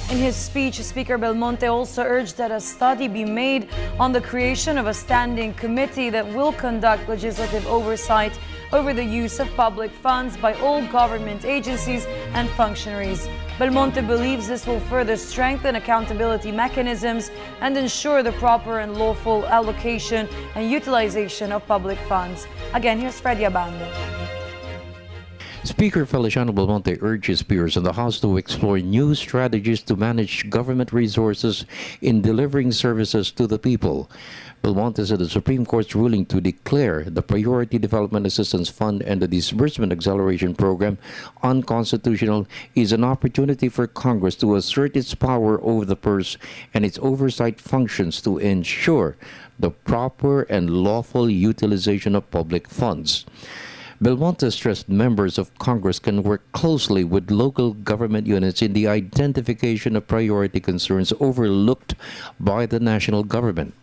In his speech, Speaker Belmonte also urged that a study be made on the creation of a standing committee that will conduct legislative oversight over the use of public funds by all government agencies and functionaries. Belmonte believes this will further strengthen accountability mechanisms and ensure the proper and lawful allocation and utilization of public funds. Again, here's Freddie Abando. Speaker Feliciano Belmonte urges peers in the House to explore new strategies to manage government resources in delivering services to the people. Belmonte said the Supreme Court's ruling to declare the Priority Development Assistance Fund and the Disbursement Acceleration Program unconstitutional is an opportunity for Congress to assert its power over the purse and its oversight functions to ensure the proper and lawful utilization of public funds. Belmonte stressed members of Congress can work closely with local government units in the identification of priority concerns overlooked by the national government.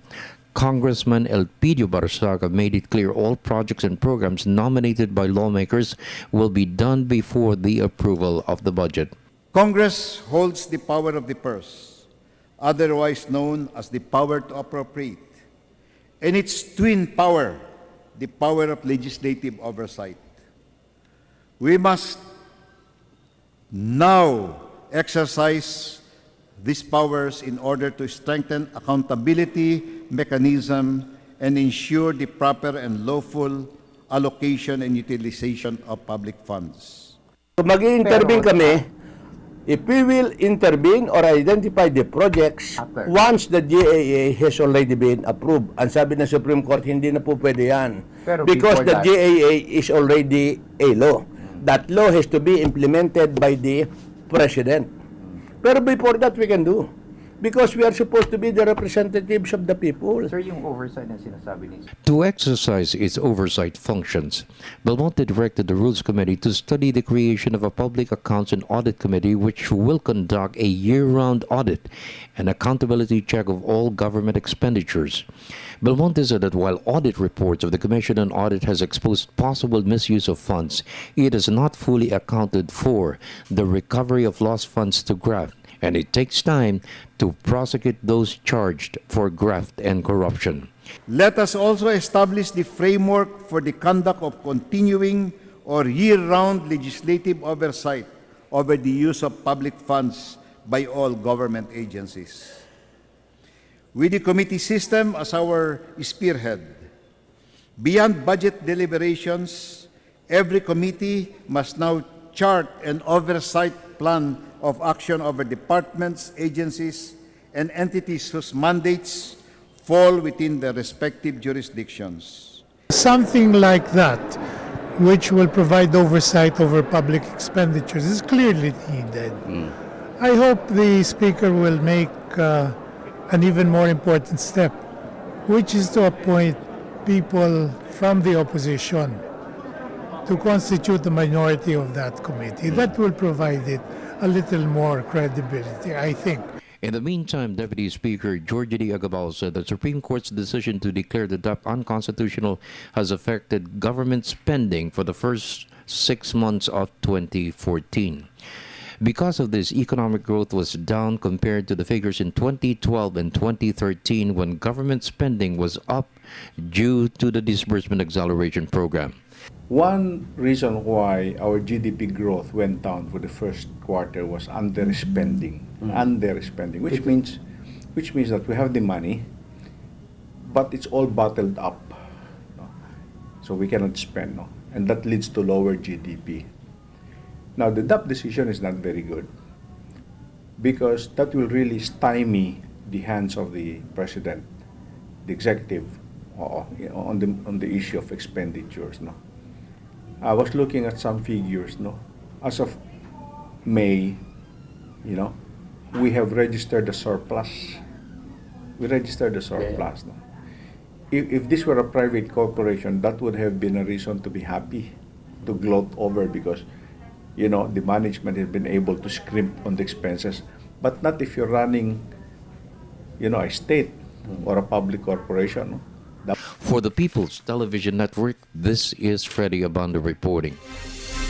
Congressman Elpidio Barsaga made it clear all projects and programs nominated by lawmakers will be done before the approval of the budget. Congress holds the power of the purse, otherwise known as the power to appropriate, and its twin power, the power of legislative oversight. We must now exercise these powers in order to strengthen accountability mechanism and ensure the proper and lawful allocation and utilization of public funds. Mag-i-intervene kami, if we will intervene or identify the projects once the GAA has already been approved. Ang sabi ng Supreme Court, hindi na po pwede yan. Because the GAA is already a law. That law has to be implemented by the President. Pero before that, we can do. Because we are supposed to be the representatives of the people. Sir, yung oversight na sinasabi niyo. To exercise its oversight functions, Belmonte directed the Rules Committee to study the creation of a Public Accounts and Audit Committee which will conduct a year-round audit and accountability check of all government expenditures. Belmonte said that while audit reports of the Commission on Audit has exposed possible misuse of funds, it has not fully accounted for the recovery of lost funds to graft, and it takes time to prosecute those charged for graft and corruption. Let us also establish the framework for the conduct of continuing or year-round legislative oversight over the use of public funds by all government agencies. With the committee system as our spearhead, beyond budget deliberations, every committee must now chart an oversight plan of action over departments, agencies, and entities whose mandates fall within their respective jurisdictions. Something like that, which will provide oversight over public expenditures, is clearly needed. I hope the Speaker will make an even more important step, which is to appoint people from the opposition to constitute the minority of that committee. That will provide it a little more credibility, I think. In the meantime, Deputy Speaker George D. Agabal said the Supreme Court's decision to declare the DAP unconstitutional has affected government spending for the first 6 months of 2014. Because of this, economic growth was down compared to the figures in 2012 and 2013 when government spending was up due to the Disbursement Acceleration Program. One reason why our GDP growth went down for the first quarter was underspending. Underspending, which means that we have the money, but it's all bottled up, no? So we cannot spend, no? And that leads to lower GDP. Now the DAP decision is not very good because that will really stymie the hands of the President, the executive, on the issue of expenditures, no? I was looking at some figures, no. As of May, we have registered a surplus. We registered a surplus, no. If this were a private corporation, that would have been a reason to be happy, to gloat over, because the management has been able to scrimp on the expenses, but not if you're running, a state or a public corporation, no. For the People's Television Network, this is Freddie Abando reporting.